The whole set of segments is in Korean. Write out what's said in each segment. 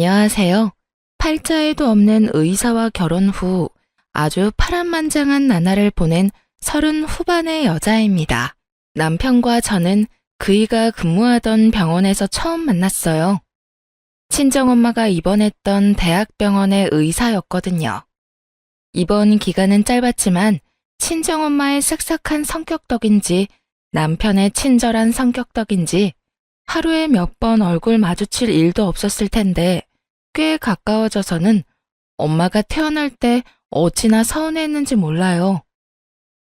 안녕하세요. 팔자에도 없는 의사와 결혼 후 아주 파란만장한 나날을 보낸 30 후반의 여자입니다. 남편과 저는 그이가 근무하던 병원에서 처음 만났어요. 친정엄마가 입원했던 대학병원의 의사였거든요. 입원 기간은 짧았지만 친정엄마의 싹싹한 성격 덕인지 남편의 친절한 성격 덕인지 하루에 몇 번 얼굴 마주칠 일도 없었을 텐데 꽤 가까워져서는 엄마가 퇴원할 때 어찌나 서운했는지 몰라요.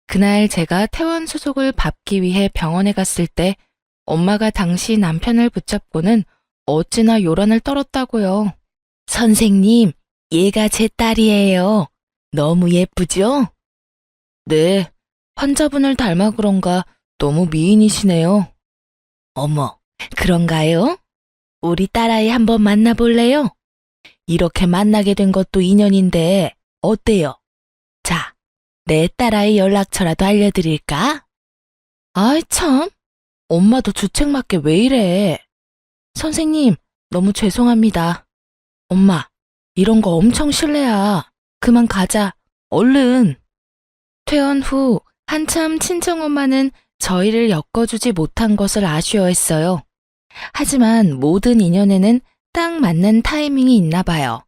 그날 제가 퇴원 수속을 밟기 위해 병원에 갔을 때 엄마가 당시 남편을 붙잡고는 어찌나 요란을 떨었다고요. 선생님, 얘가 제 딸이에요. 너무 예쁘죠? 네, 환자분을 닮아 그런가 너무 미인이시네요. 어머, 그런가요? 우리 딸아이 한번 만나볼래요? 이렇게 만나게 된 것도 인연인데 어때요? 자, 내 딸아이 연락처라도 알려드릴까? 아이 참, 엄마도 주책맞게 왜 이래? 선생님, 너무 죄송합니다. 엄마, 이런 거 엄청 실례야. 그만 가자. 얼른. 퇴원 후 한참 친정엄마는 저희를 엮어주지 못한 것을 아쉬워했어요. 하지만 모든 인연에는 딱 맞는 타이밍이 있나 봐요.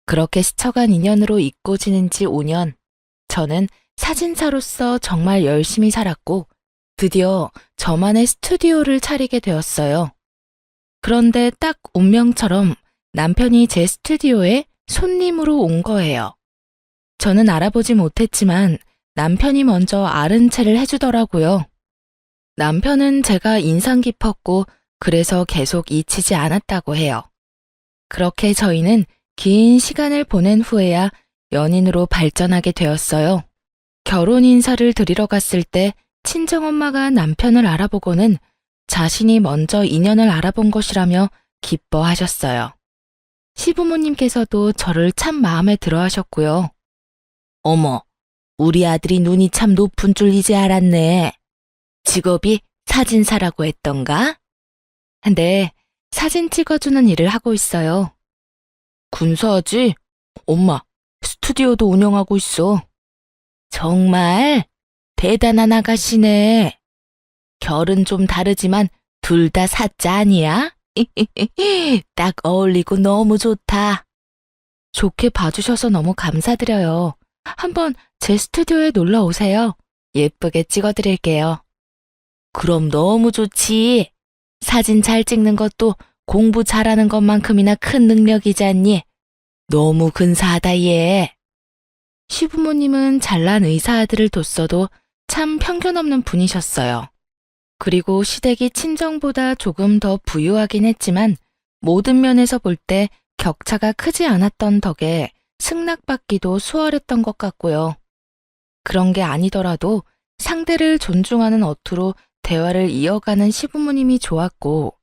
그렇게 스쳐간 인연으로 잊고 지낸 지 5년, 저는 사진사로서 정말 열심히 살았고 드디어 저만의 스튜디오를 차리게 되었어요. 그런데 딱 운명처럼 남편이 제 스튜디오에 손님으로 온 거예요. 저는 알아보지 못했지만 남편이 먼저 아른 체를 해주더라고요. 남편은 제가 인상 깊었고 그래서 계속 잊히지 않았다고 해요. 그렇게 저희는 긴 시간을 보낸 후에야 연인으로 발전하게 되었어요. 결혼 인사를 드리러 갔을 때 친정엄마가 남편을 알아보고는 자신이 먼저 인연을 알아본 것이라며 기뻐하셨어요. 시부모님께서도 저를 참 마음에 들어 하셨고요. 어머, 우리 아들이 눈이 참 높은 줄 이제 알았네. 직업이 사진사라고 했던가? 네, 사진 찍어주는 일을 하고 있어요. 군사하지? 엄마, 스튜디오도 운영하고 있어. 정말 대단한 아가씨네. 결은 좀 다르지만 둘 다 사자 아니야? 딱 어울리고 너무 좋다. 좋게 봐주셔서 너무 감사드려요. 한번 제 스튜디오에 놀러 오세요. 예쁘게 찍어드릴게요. 그럼 너무 좋지. 사진 잘 찍는 것도 공부 잘하는 것만큼이나 큰 능력이지 않니? 너무 근사하다 얘. 시부모님은 잘난 의사 아들을 뒀어도 참 편견 없는 분이셨어요. 그리고 시댁이 친정보다 조금 더 부유하긴 했지만 모든 면에서 볼 때 격차가 크지 않았던 덕에 승낙받기도 수월했던 것 같고요. 그런 게 아니더라도 상대를 존중하는 어투로 대화를 이어가는 시부모님이 좋았고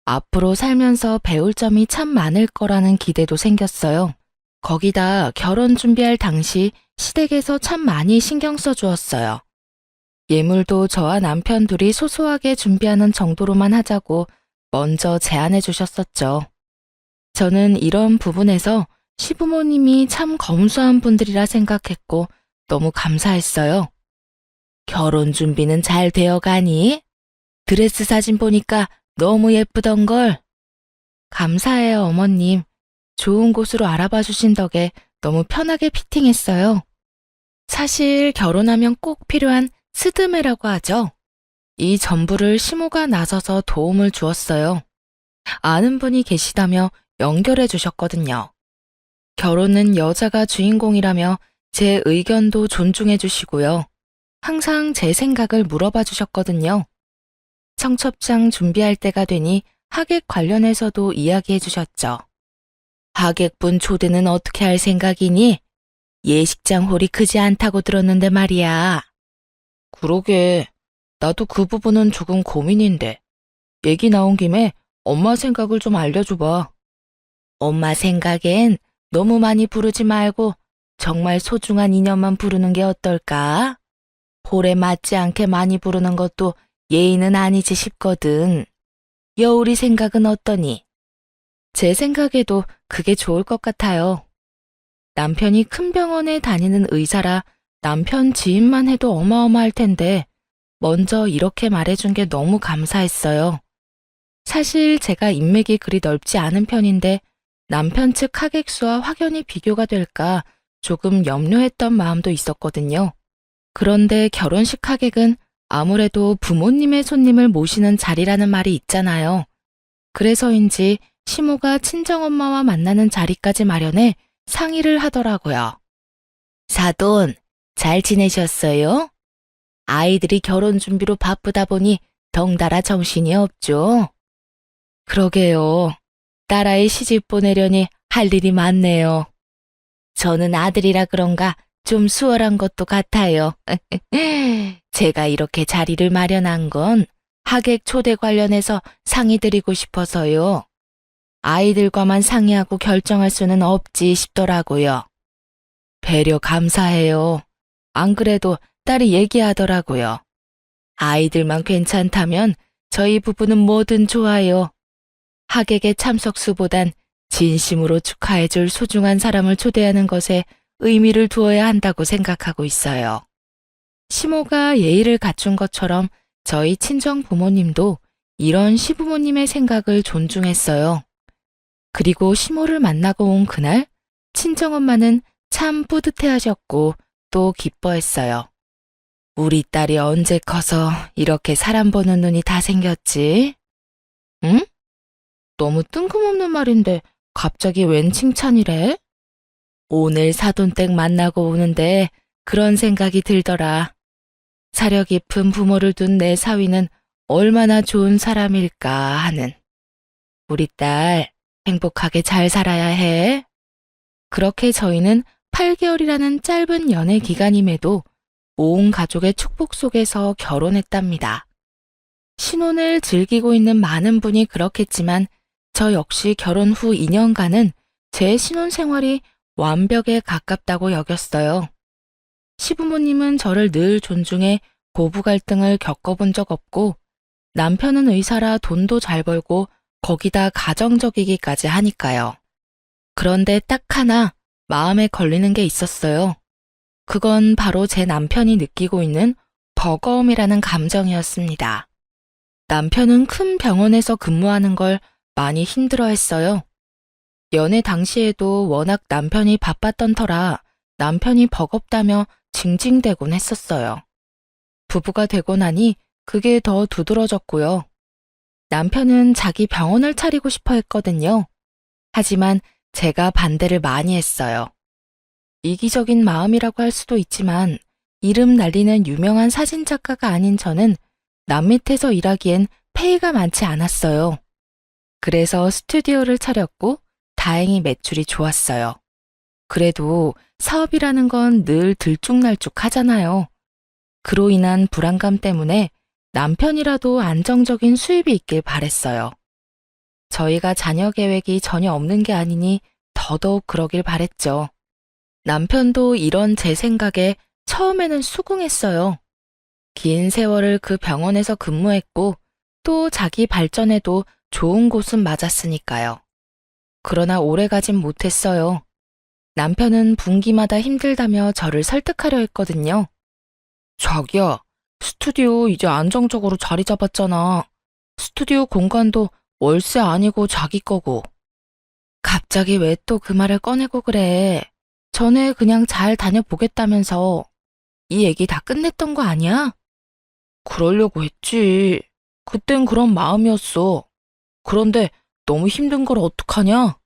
앞으로 살면서 배울 점이 참 많을 거라는 기대도 생겼어요. 거기다 결혼 준비할 당시 시댁에서 참 많이 신경 써주었어요. 예물도 저와 남편 둘이 소소하게 준비하는 정도로만 하자고 먼저 제안해 주셨었죠. 저는 이런 부분에서 시부모님이 참 검소한 분들이라 생각했고 너무 감사했어요. 결혼 준비는 잘 되어가니? 드레스 사진 보니까 너무 예쁘던걸. 감사해요, 어머님. 좋은 곳으로 알아봐 주신 덕에 너무 편하게 피팅했어요. 사실 결혼하면 꼭 필요한 스드메라고 하죠. 이 전부를 시모가 나서서 도움을 주었어요. 아는 분이 계시다며 연결해 주셨거든요. 결혼은 여자가 주인공이라며 제 의견도 존중해 주시고요. 항상 제 생각을 물어봐 주셨거든요. 청첩장 준비할 때가 되니 하객 관련해서도 이야기해 주셨죠. 하객분 초대는 어떻게 할 생각이니? 예식장 홀이 크지 않다고 들었는데 말이야. 그러게, 나도 그 부분은 조금 고민인데. 얘기 나온 김에 엄마 생각을 좀 알려줘봐. 엄마 생각엔 너무 많이 부르지 말고 정말 소중한 인연만 부르는 게 어떨까? 홀에 맞지 않게 많이 부르는 것도 예의는 아니지 싶거든. 여울이 생각은 어떠니? 제 생각에도 그게 좋을 것 같아요. 남편이 큰 병원에 다니는 의사라 남편 지인만 해도 어마어마할 텐데 먼저 이렇게 말해준 게 너무 감사했어요. 사실 제가 인맥이 그리 넓지 않은 편인데 남편 측 하객수와 확연히 비교가 될까 조금 염려했던 마음도 있었거든요. 그런데 결혼식 하객은 아무래도 부모님의 손님을 모시는 자리라는 말이 있잖아요. 그래서인지 시모가 친정엄마와 만나는 자리까지 마련해 상의를 하더라고요. 사돈, 잘 지내셨어요? 아이들이 결혼 준비로 바쁘다 보니 덩달아 정신이 없죠? 그러게요. 딸아이 시집 보내려니 할 일이 많네요. 저는 아들이라 그런가 좀 수월한 것도 같아요. 제가 이렇게 자리를 마련한 건 하객 초대 관련해서 상의드리고 싶어서요. 아이들과만 상의하고 결정할 수는 없지 싶더라고요. 배려 감사해요. 안 그래도 딸이 얘기하더라고요. 아이들만 괜찮다면 저희 부부는 뭐든 좋아요. 하객의 참석수보단 진심으로 축하해줄 소중한 사람을 초대하는 것에 의미를 두어야 한다고 생각하고 있어요. 시모가 예의를 갖춘 것처럼 저희 친정 부모님도 이런 시부모님의 생각을 존중했어요. 그리고 시모를 만나고 온 그날 친정엄마는 참 뿌듯해하셨고 또 기뻐했어요. 우리 딸이 언제 커서 이렇게 사람 보는 눈이 다 생겼지? 응? 너무 뜬금없는 말인데 갑자기 웬 칭찬이래? 오늘 사돈댁 만나고 오는데 그런 생각이 들더라. 사려 깊은 부모를 둔 내 사위는 얼마나 좋은 사람일까 하는. 우리 딸 행복하게 잘 살아야 해. 그렇게 저희는 8개월이라는 짧은 연애 기간임에도 온 가족의 축복 속에서 결혼했답니다. 신혼을 즐기고 있는 많은 분이 그렇겠지만 저 역시 결혼 후 2년간은 제 신혼 생활이 완벽에 가깝다고 여겼어요. 시부모님은 저를 늘 존중해 고부 갈등을 겪어본 적 없고 남편은 의사라 돈도 잘 벌고 거기다 가정적이기까지 하니까요. 그런데 딱 하나 마음에 걸리는 게 있었어요. 그건 바로 제 남편이 느끼고 있는 버거움이라는 감정이었습니다. 남편은 큰 병원에서 근무하는 걸 많이 힘들어했어요. 연애 당시에도 워낙 남편이 바빴던 터라 남편이 버겁다며 징징대곤 했었어요. 부부가 되고 나니 그게 더 두드러졌고요. 남편은 자기 병원을 차리고 싶어 했거든요. 하지만 제가 반대를 많이 했어요. 이기적인 마음이라고 할 수도 있지만 이름 날리는 유명한 사진작가가 아닌 저는 남 밑에서 일하기엔 페이가 많지 않았어요. 그래서 스튜디오를 차렸고 다행히 매출이 좋았어요. 그래도 사업이라는 건 늘 들쭉날쭉 하잖아요. 그로 인한 불안감 때문에 남편이라도 안정적인 수입이 있길 바랬어요. 저희가 자녀 계획이 전혀 없는 게 아니니 더더욱 그러길 바랬죠. 남편도 이런 제 생각에 처음에는 수긍했어요. 긴 세월을 그 병원에서 근무했고 또 자기 발전에도 좋은 곳은 맞았으니까요. 그러나 오래 가진 못했어요. 남편은 분기마다 힘들다며 저를 설득하려 했거든요. 자기야, 스튜디오 이제 안정적으로 자리 잡았잖아. 스튜디오 공간도 월세 아니고 자기 거고. 갑자기 왜 또 그 말을 꺼내고 그래? 전에 그냥 잘 다녀보겠다면서. 이 얘기 다 끝냈던 거 아니야? 그러려고 했지. 그땐 그런 마음이었어. 그런데 너무 힘든 걸 어떡하냐?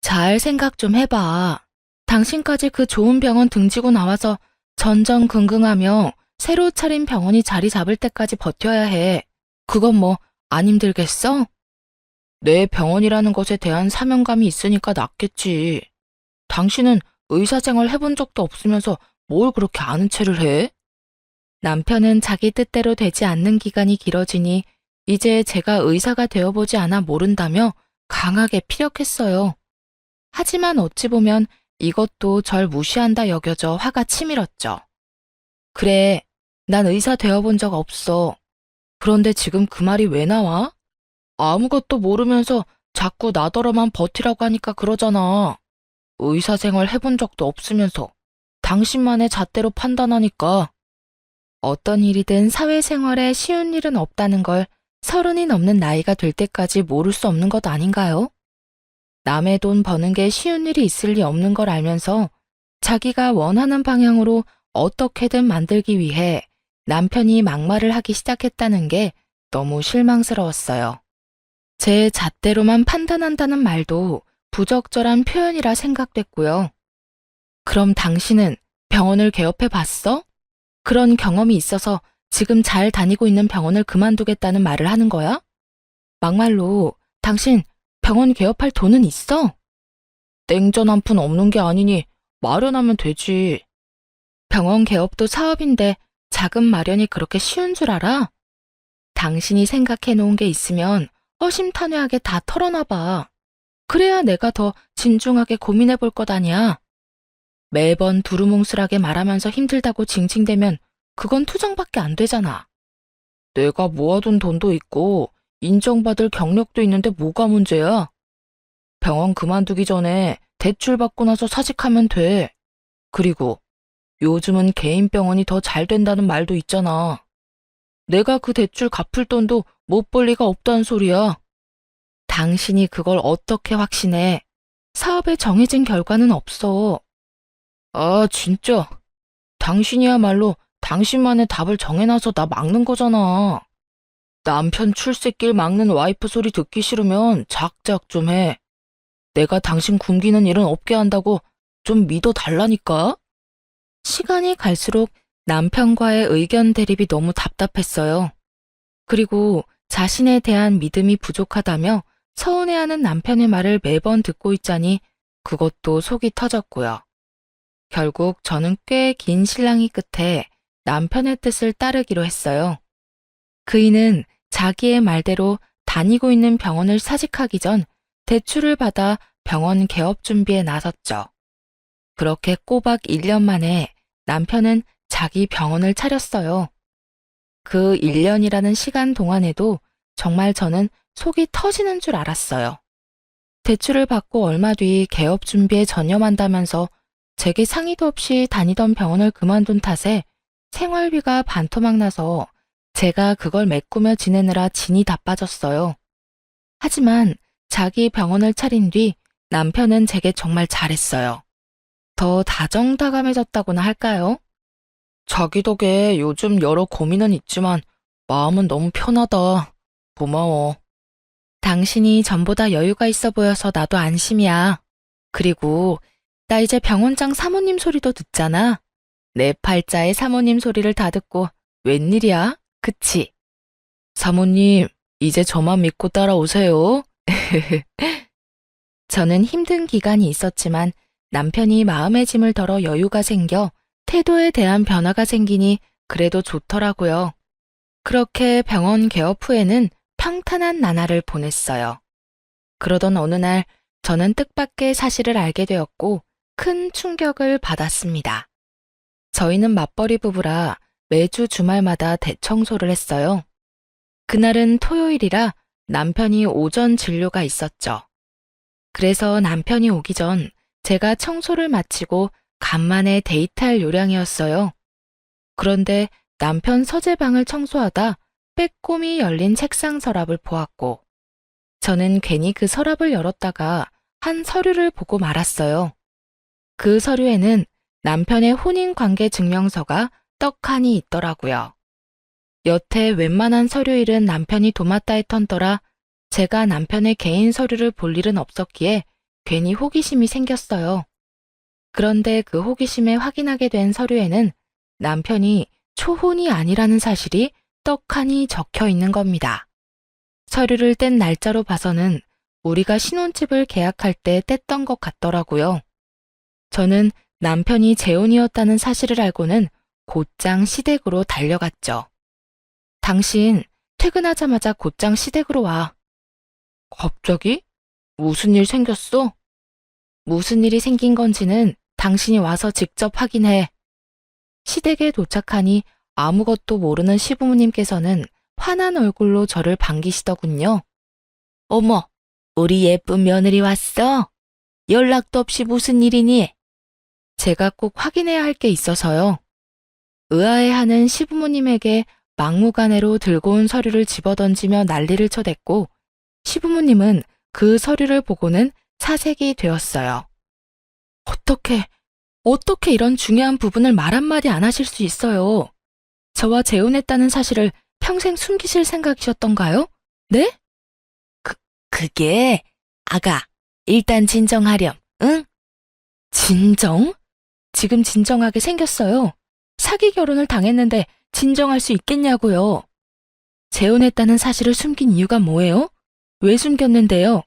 잘 생각 좀 해봐. 당신까지 그 좋은 병원 등지고 나와서 전전긍긍하며 새로 차린 병원이 자리 잡을 때까지 버텨야 해. 그건 뭐 안 힘들겠어? 내 병원이라는 것에 대한 사명감이 있으니까 낫겠지. 당신은 의사 생활 해본 적도 없으면서 뭘 그렇게 아는 체를 해? 남편은 자기 뜻대로 되지 않는 기간이 길어지니 이제 제가 의사가 되어보지 않아 모른다며 강하게 피력했어요. 하지만 어찌 보면 이것도 절 무시한다 여겨져 화가 치밀었죠. 그래, 난 의사 되어본 적 없어. 그런데 지금 그 말이 왜 나와? 아무것도 모르면서 자꾸 나더러만 버티라고 하니까 그러잖아. 의사 생활 해본 적도 없으면서 당신만의 잣대로 판단하니까. 어떤 일이든 사회생활에 쉬운 일은 없다는 걸 30이 넘는 나이가 될 때까지 모를 수 없는 것 아닌가요? 남의 돈 버는 게 쉬운 일이 있을 리 없는 걸 알면서 자기가 원하는 방향으로 어떻게든 만들기 위해 남편이 막말을 하기 시작했다는 게 너무 실망스러웠어요. 제 잣대로만 판단한다는 말도 부적절한 표현이라 생각됐고요. 그럼 당신은 병원을 개업해 봤어? 그런 경험이 있어서 지금 잘 다니고 있는 병원을 그만두겠다는 말을 하는 거야? 막말로 당신 병원 개업할 돈은 있어? 땡전 한 푼 없는 게 아니니 마련하면 되지. 병원 개업도 사업인데 자금 마련이 그렇게 쉬운 줄 알아? 당신이 생각해 놓은 게 있으면 허심탄회하게 다 털어놔봐. 그래야 내가 더 진중하게 고민해 볼 것 아니야. 매번 두루뭉술하게 말하면서 힘들다고 징징대면 그건 투정밖에 안 되잖아. 내가 모아둔 돈도 있고 인정받을 경력도 있는데 뭐가 문제야? 병원 그만두기 전에 대출 받고 나서 사직하면 돼. 그리고 요즘은 개인 병원이 더 잘 된다는 말도 있잖아. 내가 그 대출 갚을 돈도 못 벌 리가 없다는 소리야. 당신이 그걸 어떻게 확신해? 사업에 정해진 결과는 없어. 아, 진짜. 당신이야말로 당신만의 답을 정해놔서 나 막는 거잖아. 남편 출세길 막는 와이프 소리 듣기 싫으면 작작 좀 해. 내가 당신 굶기는 일은 없게 한다고 좀 믿어달라니까? 시간이 갈수록 남편과의 의견 대립이 너무 답답했어요. 그리고 자신에 대한 믿음이 부족하다며 서운해하는 남편의 말을 매번 듣고 있자니 그것도 속이 터졌고요. 결국 저는 꽤 긴 실랑이 끝에 남편의 뜻을 따르기로 했어요. 그이는 자기의 말대로 다니고 있는 병원을 사직하기 전 대출을 받아 병원 개업 준비에 나섰죠. 그렇게 꼬박 1년 만에 남편은 자기 병원을 차렸어요. 그 1년이라는 시간 동안에도 정말 저는 속이 터지는 줄 알았어요. 대출을 받고 얼마 뒤 개업 준비에 전념한다면서 제게 상의도 없이 다니던 병원을 그만둔 탓에 생활비가 반토막 나서 제가 그걸 메꾸며 지내느라 진이 다 빠졌어요. 하지만 자기 병원을 차린 뒤 남편은 제게 정말 잘했어요. 더 다정다감해졌다고나 할까요? 자기 덕에 요즘 여러 고민은 있지만 마음은 너무 편하다. 고마워. 당신이 전보다 여유가 있어 보여서 나도 안심이야. 그리고 나 이제 병원장 사모님 소리도 듣잖아. 내 팔자의 사모님 소리를 다 듣고 웬일이야? 그치? 사모님, 이제 저만 믿고 따라오세요. 저는 힘든 기간이 있었지만 남편이 마음의 짐을 덜어 여유가 생겨 태도에 대한 변화가 생기니 그래도 좋더라고요. 그렇게 병원 개업 후에는 평탄한 나날을 보냈어요. 그러던 어느 날 저는 뜻밖의 사실을 알게 되었고 큰 충격을 받았습니다. 저희는 맞벌이 부부라 매주 주말마다 대청소를 했어요. 그날은 토요일이라 남편이 오전 진료가 있었죠. 그래서 남편이 오기 전 제가 청소를 마치고 간만에 데이트할 요량이었어요. 그런데 남편 서재방을 청소하다 빼꼼히 열린 책상 서랍을 보았고 저는 괜히 그 서랍을 열었다가 한 서류를 보고 말았어요. 그 서류에는 남편의 혼인관계 증명서가 떡하니 있더라고요. 여태 웬만한 서류일은 남편이 도맡아 했던 터라 제가 남편의 개인 서류를 볼 일은 없었기에 괜히 호기심이 생겼어요. 그런데 그 호기심에 확인하게 된 서류에는 남편이 초혼이 아니라는 사실이 떡하니 적혀 있는 겁니다. 서류를 뗀 날짜로 봐서는 우리가 신혼집을 계약할 때 뗐던 것 같더라고요. 저는 남편이 재혼이었다는 사실을 알고는 곧장 시댁으로 달려갔죠. 당신 퇴근하자마자 곧장 시댁으로 와. 갑자기? 무슨 일 생겼어? 무슨 일이 생긴 건지는 당신이 와서 직접 확인해. 시댁에 도착하니 아무것도 모르는 시부모님께서는 화난 얼굴로 저를 반기시더군요. 어머, 우리 예쁜 며느리 왔어? 연락도 없이 무슨 일이니? 제가 꼭 확인해야 할 게 있어서요. 의아해하는 시부모님에게 막무가내로 들고 온 서류를 집어던지며 난리를 쳐댔고 시부모님은 그 서류를 보고는 사색이 되었어요. 어떻게 이런 중요한 부분을 말 한마디 안 하실 수 있어요? 저와 재혼했다는 사실을 평생 숨기실 생각이셨던가요? 네? 그게, 아가, 일단 진정하렴, 응? 진정? 지금 진정하게 생겼어요. 사기 결혼을 당했는데 진정할 수 있겠냐고요. 재혼했다는 사실을 숨긴 이유가 뭐예요? 왜 숨겼는데요?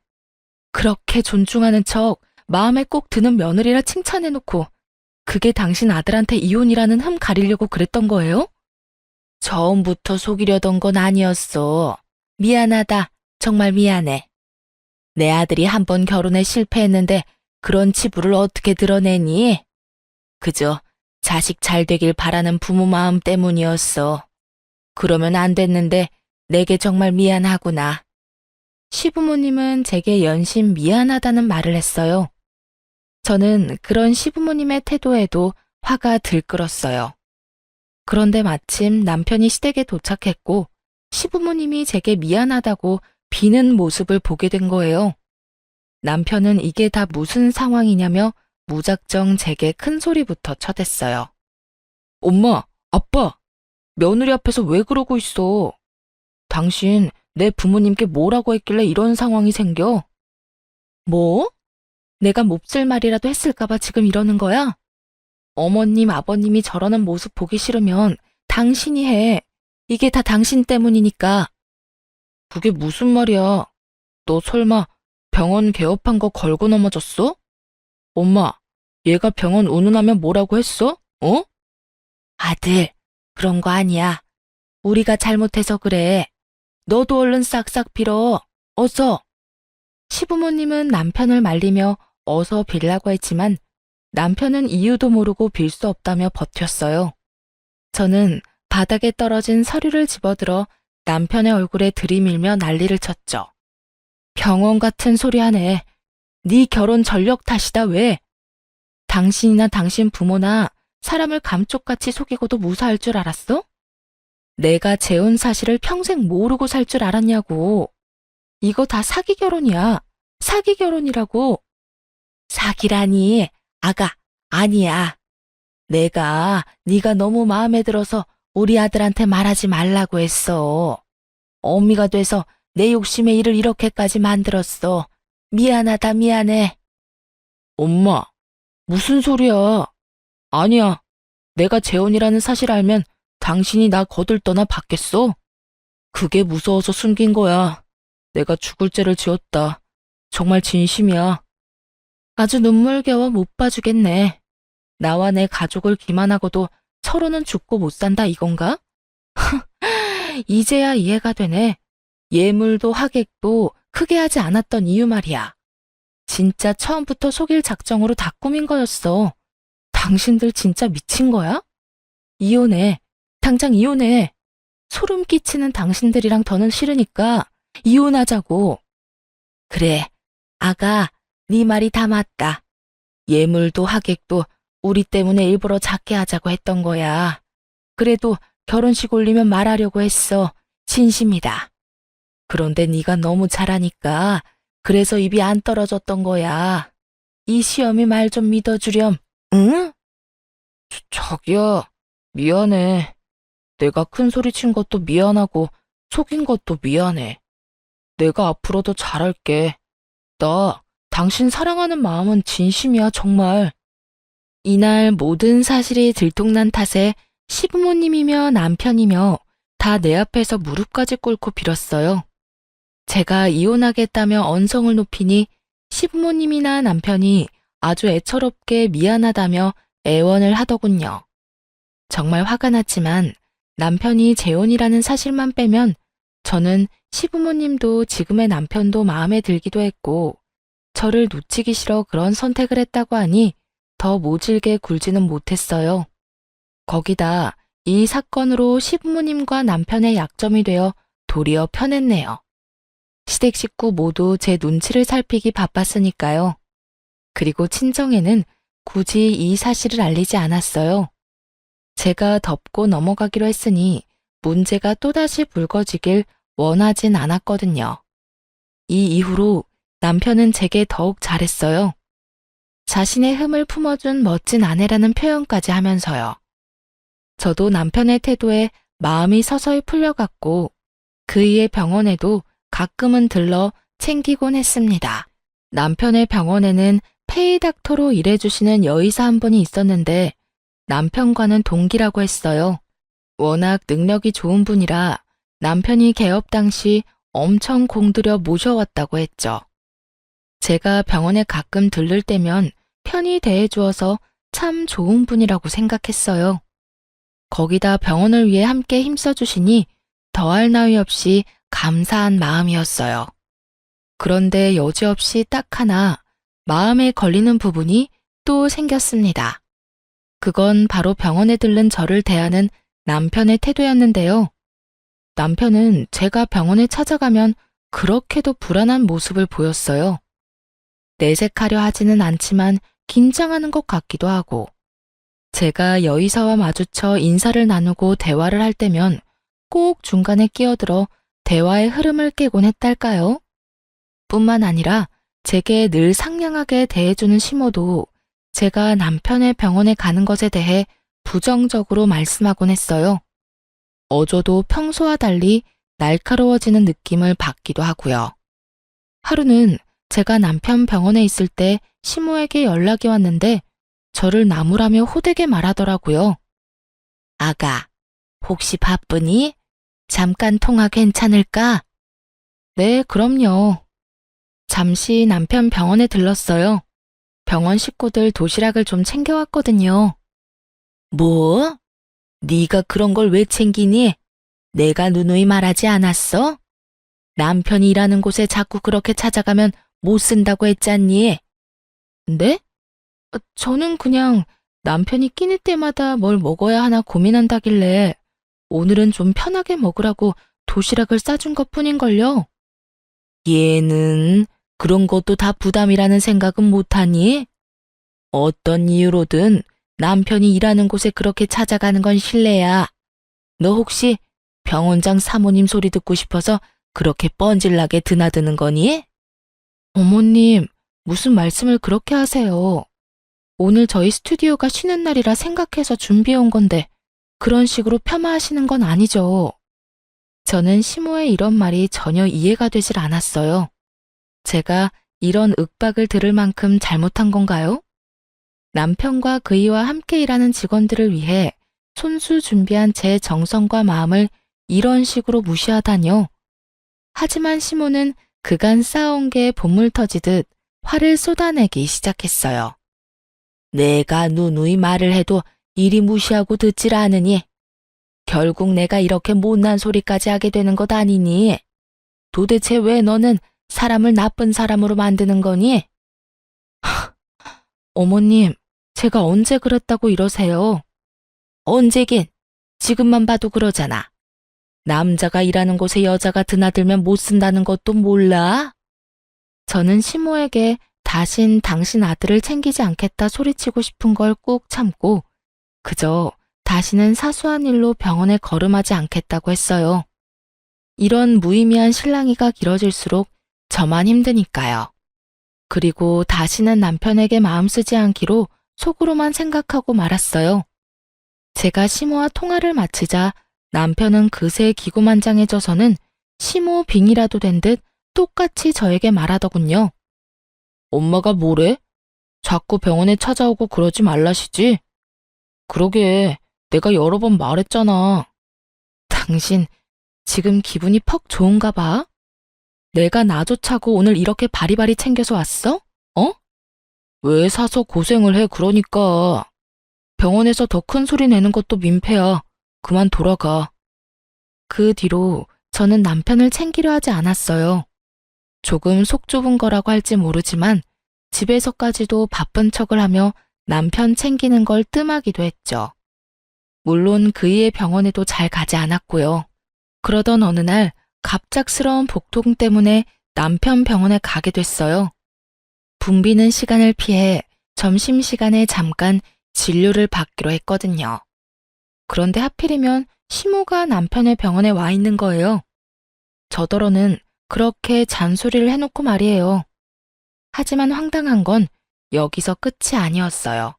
그렇게 존중하는 척 마음에 꼭 드는 며느리라 칭찬해놓고 그게 당신 아들한테 이혼이라는 흠 가리려고 그랬던 거예요? 처음부터 속이려던 건 아니었어. 미안하다. 정말 미안해. 내 아들이 한 번 결혼에 실패했는데 그런 치부를 어떻게 드러내니? 그저 자식 잘 되길 바라는 부모 마음 때문이었어. 그러면 안 됐는데 내게 정말 미안하구나. 시부모님은 제게 연신 미안하다는 말을 했어요. 저는 그런 시부모님의 태도에도 화가 들끓었어요. 그런데 마침 남편이 시댁에 도착했고 시부모님이 제게 미안하다고 비는 모습을 보게 된 거예요. 남편은 이게 다 무슨 상황이냐며 무작정 제게 큰 소리부터 쳐댔어요. 엄마, 아빠, 며느리 앞에서 왜 그러고 있어? 당신 내 부모님께 뭐라고 했길래 이런 상황이 생겨? 뭐? 내가 몹쓸 말이라도 했을까봐 지금 이러는 거야? 어머님, 아버님이 저러는 모습 보기 싫으면 당신이 해. 이게 다 당신 때문이니까. 그게 무슨 말이야? 너 설마 병원 개업한 거 걸고 넘어졌어? 엄마, 얘가 병원 운운하면 뭐라고 했어? 어? 아들, 그런 거 아니야. 우리가 잘못해서 그래. 너도 얼른 싹싹 빌어. 어서. 시부모님은 남편을 말리며 어서 빌라고 했지만 남편은 이유도 모르고 빌 수 없다며 버텼어요. 저는 바닥에 떨어진 서류를 집어들어 남편의 얼굴에 들이밀며 난리를 쳤죠. 병원 같은 소리 하네. 네 결혼 전력 탓이다 왜? 당신이나 당신 부모나 사람을 감쪽같이 속이고도 무사할 줄 알았어? 내가 재혼 사실을 평생 모르고 살 줄 알았냐고. 이거 다 사기 결혼이야. 사기 결혼이라고. 사기라니. 아가, 아니야. 내가 네가 너무 마음에 들어서 우리 아들한테 말하지 말라고 했어. 어미가 돼서 내 욕심에 일을 이렇게까지 만들었어. 미안하다 미안해. 엄마, 무슨 소리야. 아니야. 내가 재혼이라는 사실 알면 당신이 나 거들떠나 받겠어? 그게 무서워서 숨긴 거야. 내가 죽을 죄를 지었다. 정말 진심이야. 아주 눈물겨워 못 봐주겠네. 나와 내 가족을 기만하고도 서로는 죽고 못 산다 이건가? 이제야 이해가 되네. 예물도 하객도 크게 하지 않았던 이유 말이야. 진짜 처음부터 속일 작정으로 다 꾸민 거였어. 당신들 진짜 미친 거야? 이혼해. 당장 이혼해. 소름 끼치는 당신들이랑 더는 싫으니까 이혼하자고. 그래, 아가, 네 말이 다 맞다. 예물도 하객도 우리 때문에 일부러 작게 하자고 했던 거야. 그래도 결혼식 올리면 말하려고 했어. 진심이다. 그런데 네가 너무 잘하니까 그래서 입이 안 떨어졌던 거야. 이 시험이 말 좀 믿어주렴. 응? 자기야, 미안해. 내가 큰 소리 친 것도 미안하고 속인 것도 미안해. 내가 앞으로도 잘할게. 나 당신 사랑하는 마음은 진심이야, 정말. 이날 모든 사실이 들통난 탓에 시부모님이며 남편이며 다 내 앞에서 무릎까지 꿇고 빌었어요. 제가 이혼하겠다며 언성을 높이니 시부모님이나 남편이 아주 애처롭게 미안하다며 애원을 하더군요. 정말 화가 났지만 남편이 재혼이라는 사실만 빼면 저는 시부모님도 지금의 남편도 마음에 들기도 했고 저를 놓치기 싫어 그런 선택을 했다고 하니 더 모질게 굴지는 못했어요. 거기다 이 사건으로 시부모님과 남편의 약점이 되어 도리어 편했네요. 시댁 식구 모두 제 눈치를 살피기 바빴으니까요. 그리고 친정에는 굳이 이 사실을 알리지 않았어요. 제가 덮고 넘어가기로 했으니 문제가 또다시 불거지길 원하진 않았거든요. 이 이후로 남편은 제게 더욱 잘했어요. 자신의 흠을 품어준 멋진 아내라는 표현까지 하면서요. 저도 남편의 태도에 마음이 서서히 풀려갔고 그이의 병원에도 가끔은 들러 챙기곤 했습니다. 남편의 병원에는 페이닥터로 일해주시는 여의사 한 분이 있었는데 남편과는 동기라고 했어요. 워낙 능력이 좋은 분이라 남편이 개업 당시 엄청 공들여 모셔왔다고 했죠. 제가 병원에 가끔 들를 때면 편히 대해주어서 참 좋은 분이라고 생각했어요. 거기다 병원을 위해 함께 힘써주시니 더할 나위 없이 감사한 마음이었어요. 그런데 여지없이 딱 하나 마음에 걸리는 부분이 또 생겼습니다. 그건 바로 병원에 들른 저를 대하는 남편의 태도였는데요. 남편은 제가 병원에 찾아가면 그렇게도 불안한 모습을 보였어요. 내색하려 하지는 않지만 긴장하는 것 같기도 하고, 제가 여의사와 마주쳐 인사를 나누고 대화를 할 때면 꼭 중간에 끼어들어 대화의 흐름을 깨곤 했달까요? 뿐만 아니라 제게 늘 상냥하게 대해주는 시모도 제가 남편의 병원에 가는 것에 대해 부정적으로 말씀하곤 했어요. 어조도 평소와 달리 날카로워지는 느낌을 받기도 하고요. 하루는 제가 남편 병원에 있을 때 시모에게 연락이 왔는데 저를 나무라며 호되게 말하더라고요. 아가, 혹시 바쁘니? 잠깐 통화 괜찮을까? 네, 그럼요. 잠시 남편 병원에 들렀어요. 병원 식구들 도시락을 좀 챙겨왔거든요. 뭐? 네가 그런 걸 왜 챙기니? 내가 누누이 말하지 않았어? 남편이 일하는 곳에 자꾸 그렇게 찾아가면 못 쓴다고 했잖니? 네? 저는 그냥 남편이 끼니 때마다 뭘 먹어야 하나 고민한다길래 오늘은 좀 편하게 먹으라고 도시락을 싸준 것뿐인걸요. 얘는 그런 것도 다 부담이라는 생각은 못하니? 어떤 이유로든 남편이 일하는 곳에 그렇게 찾아가는 건 실례야. 너 혹시 병원장 사모님 소리 듣고 싶어서 그렇게 뻔질나게 드나드는 거니? 어머님, 무슨 말씀을 그렇게 하세요? 오늘 저희 스튜디오가 쉬는 날이라 생각해서 준비해온 건데 그런 식으로 폄하하시는 건 아니죠. 저는 시모의 이런 말이 전혀 이해가 되질 않았어요. 제가 이런 윽박을 들을 만큼 잘못한 건가요? 남편과 그이와 함께 일하는 직원들을 위해 손수 준비한 제 정성과 마음을 이런 식으로 무시하다뇨. 하지만 시모는 그간 쌓아온 게 본물 터지듯 화를 쏟아내기 시작했어요. 내가 누누이 말을 해도 이리 무시하고 듣질 않으니 결국 내가 이렇게 못난 소리까지 하게 되는 것 아니니? 도대체 왜 너는 사람을 나쁜 사람으로 만드는 거니? 어머님, 제가 언제 그랬다고 이러세요? 언제긴 지금만 봐도 그러잖아. 남자가 일하는 곳에 여자가 드나들면 못 쓴다는 것도 몰라? 저는 시모에게 다신 당신 아들을 챙기지 않겠다 소리치고 싶은 걸 꾹 참고 그저 다시는 사소한 일로 병원에 걸음하지 않겠다고 했어요. 이런 무의미한 실랑이가 길어질수록 저만 힘드니까요. 그리고 다시는 남편에게 마음 쓰지 않기로 속으로만 생각하고 말았어요. 제가 시모와 통화를 마치자 남편은 그새 기고만장해져서는 시모 빙이라도 된 듯 똑같이 저에게 말하더군요. 엄마가 뭐래? 자꾸 병원에 찾아오고 그러지 말라시지? 그러게, 내가 여러 번 말했잖아. 당신 지금 기분이 퍽 좋은가 봐? 내가 나조차고 오늘 이렇게 바리바리 챙겨서 왔어? 어? 왜 사서 고생을 해 그러니까. 병원에서 더 큰 소리 내는 것도 민폐야. 그만 돌아가. 그 뒤로 저는 남편을 챙기려 하지 않았어요. 조금 속 좁은 거라고 할지 모르지만 집에서까지도 바쁜 척을 하며 남편 챙기는 걸 뜸하기도 했죠. 물론 그이의 병원에도 잘 가지 않았고요. 그러던 어느 날 갑작스러운 복통 때문에 남편 병원에 가게 됐어요. 붐비는 시간을 피해 점심시간에 잠깐 진료를 받기로 했거든요. 그런데 하필이면 시모가 남편의 병원에 와 있는 거예요. 저더러는 그렇게 잔소리를 해놓고 말이에요. 하지만 황당한 건 여기서 끝이 아니었어요.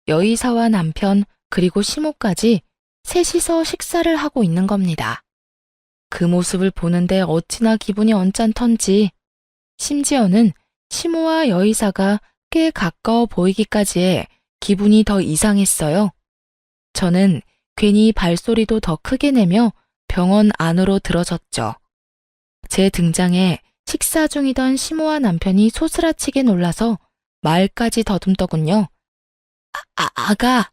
여의사와 남편 그리고 시모까지 셋이서 식사를 하고 있는 겁니다. 그 모습을 보는데 어찌나 기분이 언짢던지 심지어는 시모와 여의사가 꽤 가까워 보이기까지 해 기분이 더 이상했어요. 저는 괜히 발소리도 더 크게 내며 병원 안으로 들어섰죠. 제 등장에 식사 중이던 시모와 남편이 소스라치게 놀라서 말까지 더듬더군요. 아가,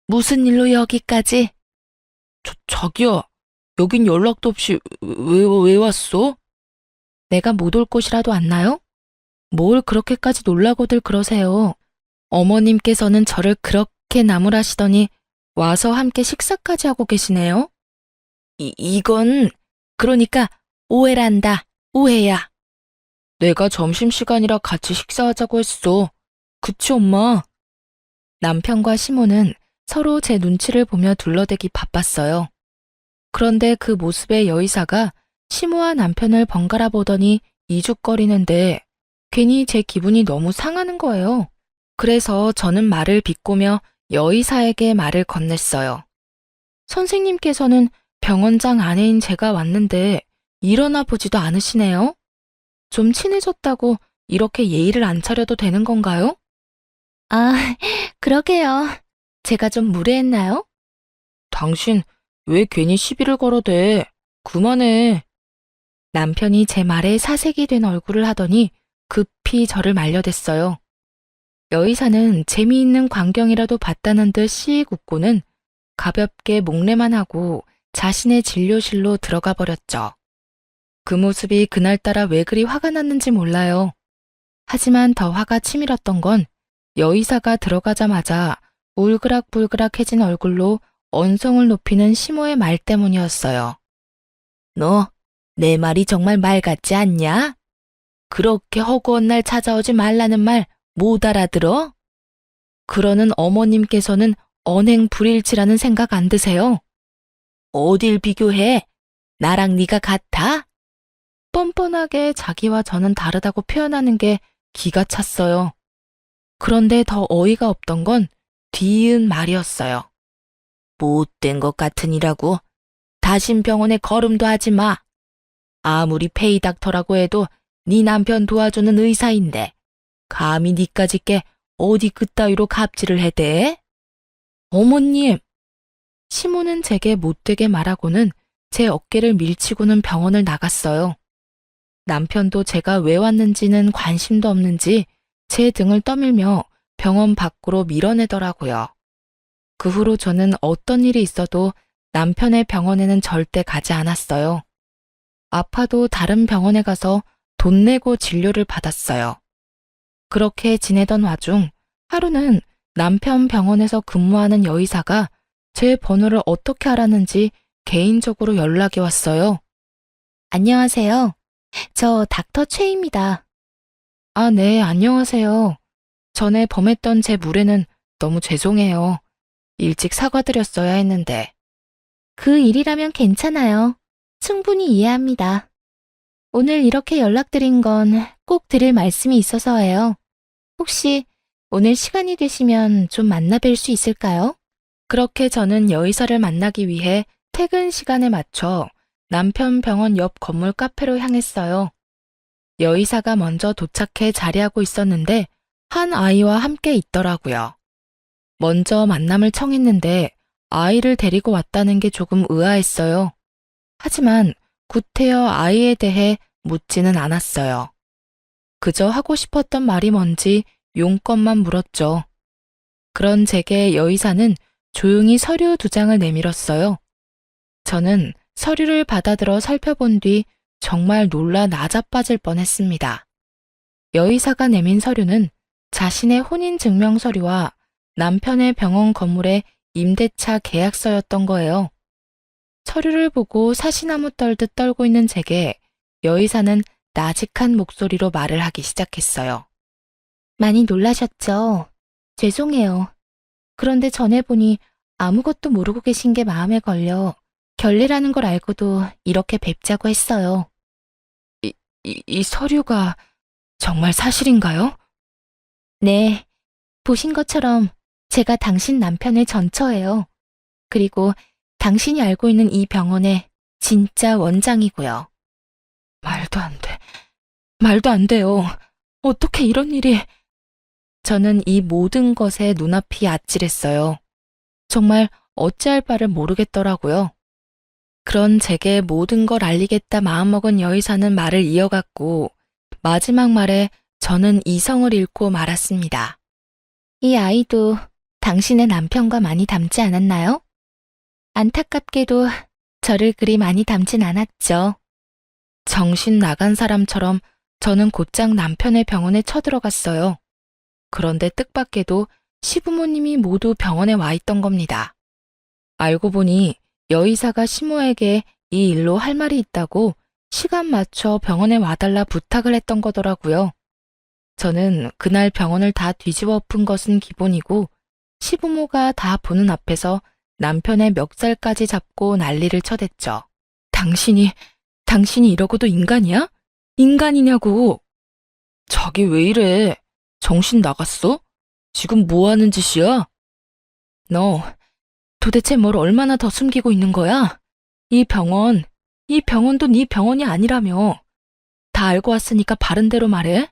무슨 일로 여기까지? 자기야, 여긴 연락도 없이 왜 왔어? 내가 못 올 곳이라도 왔나요? 뭘 그렇게까지 놀라고들 그러세요. 어머님께서는 저를 그렇게 나무라시더니 와서 함께 식사까지 하고 계시네요. 이건 그러니까 오해란다. 오해야. 내가 점심시간이라 같이 식사하자고 했어. 그치 엄마? 남편과 시모는 서로 제 눈치를 보며 둘러대기 바빴어요. 그런데 그 모습의 여의사가 시모와 남편을 번갈아 보더니 이죽거리는데 괜히 제 기분이 너무 상하는 거예요. 그래서 저는 말을 비꼬며 여의사에게 말을 건넸어요. 선생님께서는 병원장 아내인 제가 왔는데 일어나 보지도 않으시네요. 좀 친해졌다고 이렇게 예의를 안 차려도 되는 건가요? 아, 그러게요. 제가 좀 무례했나요? 당신 왜 괜히 시비를 걸어대? 그만해. 남편이 제 말에 사색이 된 얼굴을 하더니 급히 저를 말려댔어요. 여의사는 재미있는 광경이라도 봤다는 듯 씩 웃고는 가볍게 목례만 하고 자신의 진료실로 들어가 버렸죠. 그 모습이 그날따라 왜 그리 화가 났는지 몰라요. 하지만 더 화가 치밀었던 건 여의사가 들어가자마자 울그락불그락해진 얼굴로 언성을 높이는 시모의 말 때문이었어요. 너, 내 말이 정말 말 같지 않냐? 그렇게 허구한 날 찾아오지 말라는 말 못 알아들어? 그러는 어머님께서는 언행불일치라는 생각 안 드세요? 어딜 비교해? 나랑 네가 같아? 뻔뻔하게 자기와 저는 다르다고 표현하는 게 기가 찼어요. 그런데 더 어이가 없던 건 뒤이은 말이었어요. 못된 것 같으니라고. 다신 병원에 걸음도 하지 마. 아무리 페이닥터라고 해도 네 남편 도와주는 의사인데 감히 니까지 게 어디 그따위로 갑질을 해대? 어머님! 시모는 제게 못되게 말하고는 제 어깨를 밀치고는 병원을 나갔어요. 남편도 제가 왜 왔는지는 관심도 없는지 제 등을 떠밀며 병원 밖으로 밀어내더라고요. 그 후로 저는 어떤 일이 있어도 남편의 병원에는 절대 가지 않았어요. 아파도 다른 병원에 가서 돈 내고 진료를 받았어요. 그렇게 지내던 와중 하루는 남편 병원에서 근무하는 여의사가 제 번호를 어떻게 알았는지 개인적으로 연락이 왔어요. 안녕하세요. 저 닥터 최입니다. 아, 네, 안녕하세요. 전에 범했던 제 무례는 너무 죄송해요. 일찍 사과드렸어야 했는데. 그 일이라면 괜찮아요. 충분히 이해합니다. 오늘 이렇게 연락드린 건 꼭 드릴 말씀이 있어서예요. 혹시 오늘 시간이 되시면 좀 만나 뵐 수 있을까요? 그렇게 저는 여의사를 만나기 위해 퇴근 시간에 맞춰 남편 병원 옆 건물 카페로 향했어요. 여의사가 먼저 도착해 자리하고 있었는데 한 아이와 함께 있더라고요. 먼저 만남을 청했는데 아이를 데리고 왔다는 게 조금 의아했어요. 하지만 구태여 아이에 대해 묻지는 않았어요. 그저 하고 싶었던 말이 뭔지 용건만 물었죠. 그런 제게 여의사는 조용히 서류 2장을 내밀었어요. 저는 서류를 받아들어 살펴본 뒤 정말 놀라 나자빠질 뻔했습니다. 여의사가 내민 서류는 자신의 혼인증명 서류와 남편의 병원 건물의 임대차 계약서였던 거예요. 서류를 보고 사시나무 떨듯 떨고 있는 제게 여의사는 나직한 목소리로 말을 하기 시작했어요. 많이 놀라셨죠? 죄송해요. 그런데 전에 보니 아무것도 모르고 계신 게 마음에 걸려 결례라는 걸 알고도 이렇게 뵙자고 했어요. 이 서류가 정말 사실인가요? 네, 보신 것처럼 제가 당신 남편의 전처예요. 그리고 당신이 알고 있는 이 병원의 진짜 원장이고요. 말도 안 돼. 말도 안 돼요. 어떻게 이런 일이... 저는 이 모든 것에 눈앞이 아찔했어요. 정말 어찌할 바를 모르겠더라고요. 그런 제게 모든 걸 알리겠다 마음먹은 여의사는 말을 이어갔고 마지막 말에 저는 이성을 잃고 말았습니다. 이 아이도 당신의 남편과 많이 닮지 않았나요? 안타깝게도 저를 그리 많이 닮진 않았죠. 정신 나간 사람처럼 저는 곧장 남편의 병원에 쳐들어갔어요. 그런데 뜻밖에도 시부모님이 모두 병원에 와 있던 겁니다. 알고 보니 여의사가 시모에게 이 일로 할 말이 있다고 시간 맞춰 병원에 와달라 부탁을 했던 거더라고요. 저는 그날 병원을 다 뒤집어 엎은 것은 기본이고 시부모가 다 보는 앞에서 남편의 멱살까지 잡고 난리를 쳐댔죠. 당신이 이러고도 인간이야? 인간이냐고. 자기 왜 이래? 정신 나갔어? 지금 뭐 하는 짓이야? 너 도대체 뭘 얼마나 더 숨기고 있는 거야? 이 병원도 네 병원이 아니라며. 다 알고 왔으니까 바른 대로 말해.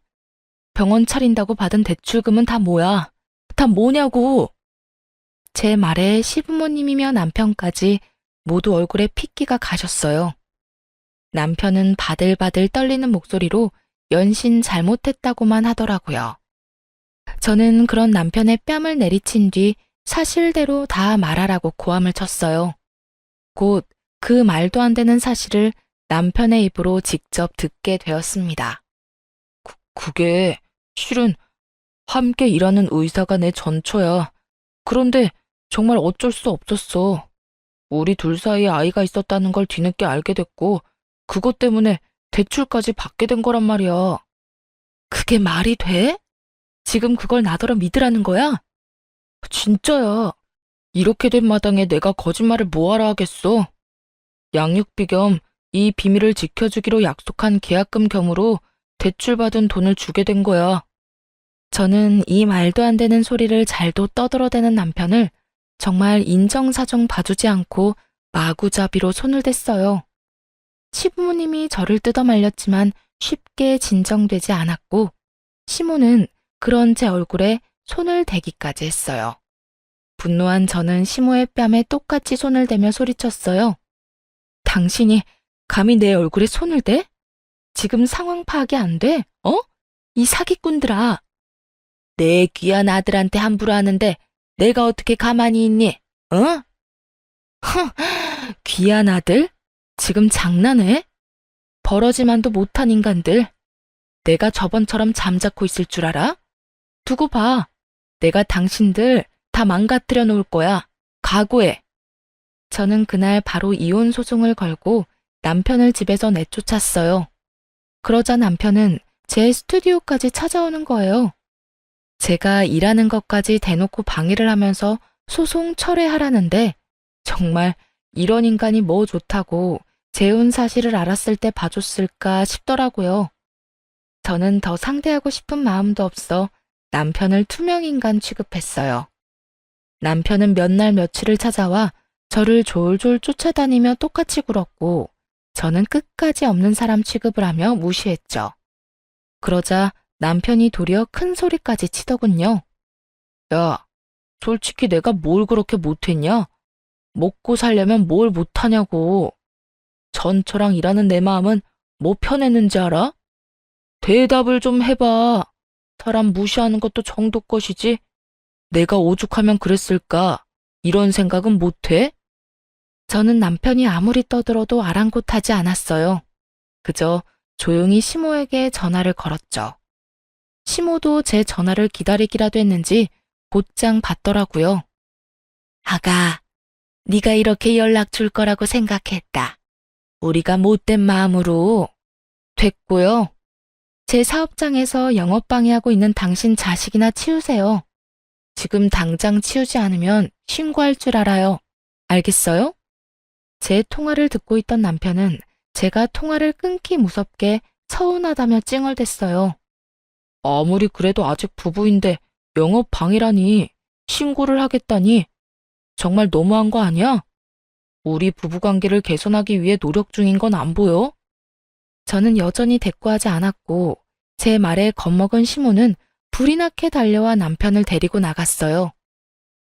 병원 차린다고 받은 대출금은 다 뭐야? 다 뭐냐고. 제 말에 시부모님이며 남편까지 모두 얼굴에 핏기가 가셨어요. 남편은 바들바들 떨리는 목소리로 연신 잘못했다고만 하더라고요. 저는 그런 남편의 뺨을 내리친 뒤 사실대로 다 말하라고 고함을 쳤어요. 곧 그 말도 안 되는 사실을 남편의 입으로 직접 듣게 되었습니다. 그게 실은 함께 일하는 의사가 내 전처야. 그런데 정말 어쩔 수 없었어. 우리 둘 사이에 아이가 있었다는 걸 뒤늦게 알게 됐고 그것 때문에 대출까지 받게 된 거란 말이야. 그게 말이 돼? 지금 그걸 나더러 믿으라는 거야? 진짜야. 이렇게 된 마당에 내가 거짓말을 뭐하러 하겠어. 양육비 겸 이 비밀을 지켜주기로 약속한 계약금 겸으로 대출받은 돈을 주게 된 거야. 저는 이 말도 안 되는 소리를 잘도 떠들어대는 남편을 정말 인정사정 봐주지 않고 마구잡이로 손을 댔어요. 시부모님이 저를 뜯어말렸지만 쉽게 진정되지 않았고 시모는 그런 제 얼굴에 손을 대기까지 했어요. 분노한 저는 시모의 뺨에 똑같이 손을 대며 소리쳤어요. 당신이 감히 내 얼굴에 손을 대? 지금 상황 파악이 안 돼? 이 사기꾼들아. 내 귀한 아들한테 함부로 하는데 내가 어떻게 가만히 있니? 귀한 아들? 지금 장난해? 버러지만도 못한 인간들. 내가 저번처럼 잠자코 있을 줄 알아? 두고 봐. 내가 당신들 다 망가뜨려 놓을 거야. 각오해. 저는 그날 바로 이혼 소송을 걸고 남편을 집에서 내쫓았어요. 그러자 남편은 제 스튜디오까지 찾아오는 거예요. 제가 일하는 것까지 대놓고 방해를 하면서 소송 철회하라는데 정말 이런 인간이 뭐 좋다고 재혼 사실을 알았을 때 봐줬을까 싶더라고요. 저는 더 상대하고 싶은 마음도 없어 남편을 투명인간 취급했어요. 남편은 몇 날 며칠을 찾아와 저를 졸졸 쫓아다니며 똑같이 굴었고 저는 끝까지 없는 사람 취급을 하며 무시했죠. 그러자 남편이 도리어 큰 소리까지 치더군요. 야, 솔직히 내가 뭘 그렇게 못했냐? 먹고 살려면 뭘 못하냐고. 전처랑 일하는 내 마음은 뭐 편했는지 알아? 대답을 좀 해봐. 사람 무시하는 것도 정도 것이지. 내가 오죽하면 그랬을까? 이런 생각은 못해? 저는 남편이 아무리 떠들어도 아랑곳하지 않았어요. 그저 조용히 시모에게 전화를 걸었죠. 시모도 제 전화를 기다리기라도 했는지 곧장 받더라고요. 아가, 네가 이렇게 연락 줄 거라고 생각했다. 우리가 못된 마음으로. 됐고요. 제 사업장에서 영업방해하고 있는 당신 자식이나 치우세요. 지금 당장 치우지 않으면 신고할 줄 알아요. 알겠어요? 제 통화를 듣고 있던 남편은 제가 통화를 끊기 무섭게 서운하다며 찡얼댔어요. 아무리 그래도 아직 부부인데 영업 방해라니, 신고를 하겠다니, 정말 너무한 거 아니야? 우리 부부관계를 개선하기 위해 노력 중인 건 안 보여? 저는 여전히 대꾸하지 않았고 제 말에 겁먹은 시모는 불이 나게 달려와 남편을 데리고 나갔어요.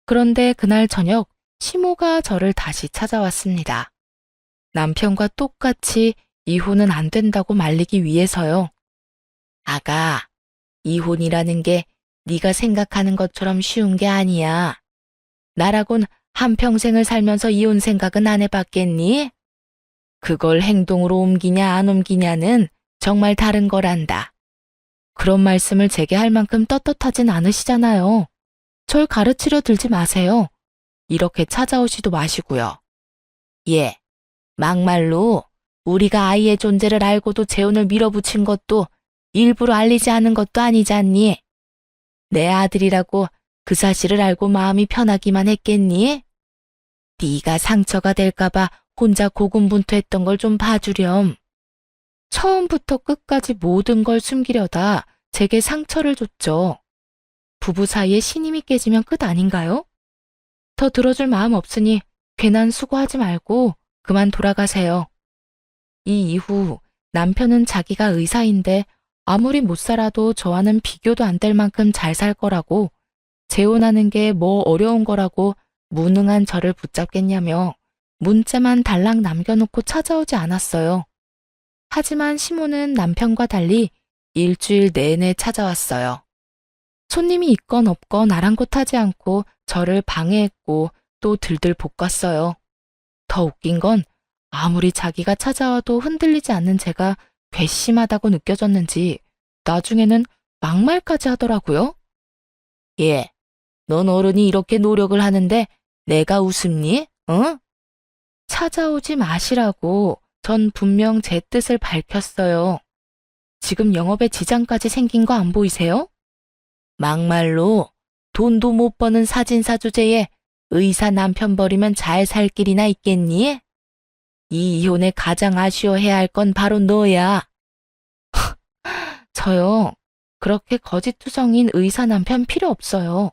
그런데 그날 저녁 시모가 저를 다시 찾아왔습니다. 남편과 똑같이 이혼은 안 된다고 말리기 위해서요. 아가, 이혼이라는 게 네가 생각하는 것처럼 쉬운 게 아니야. 나라곤 한평생을 살면서 이혼 생각은 안 해봤겠니? 그걸 행동으로 옮기냐 안 옮기냐는 정말 다른 거란다. 그런 말씀을 제게 할 만큼 떳떳하진 않으시잖아요. 절 가르치려 들지 마세요. 이렇게 찾아오지도 마시고요. 예, 막말로 우리가 아이의 존재를 알고도 재혼을 밀어붙인 것도 일부러 알리지 않은 것도 아니잖니. 내 아들이라고 그 사실을 알고 마음이 편하기만 했겠니? 네가 상처가 될까봐 혼자 고군분투했던 걸 좀 봐주렴. 처음부터 끝까지 모든 걸 숨기려다 제게 상처를 줬죠. 부부 사이에 신임이 깨지면 끝 아닌가요? 더 들어줄 마음 없으니 괜한 수고하지 말고 그만 돌아가세요. 이 이후 남편은 자기가 의사인데 아무리 못 살아도 저와는 비교도 안 될 만큼 잘 살 거라고, 재혼하는 게 뭐 어려운 거라고 무능한 저를 붙잡겠냐며 문자만 달랑 남겨놓고 찾아오지 않았어요. 하지만 시모는 남편과 달리 일주일 내내 찾아왔어요. 손님이 있건 없건 아랑곳하지 않고 저를 방해했고 또 들들 볶았어요. 더 웃긴 건 아무리 자기가 찾아와도 흔들리지 않는 제가 괘씸하다고 느껴졌는지 나중에는 막말까지 하더라고요. 예, 넌 어른이 이렇게 노력을 하는데 내가 웃음니? 응? 찾아오지 마시라고 전 분명 제 뜻을 밝혔어요. 지금 영업에 지장까지 생긴 거 안 보이세요? 막말로 돈도 못 버는 사진사 주제에 의사 남편 버리면 잘 살 길이나 있겠니? 이 이혼에 가장 아쉬워해야 할 건 바로 너야. 저요, 그렇게 거짓투성인 의사 남편 필요 없어요.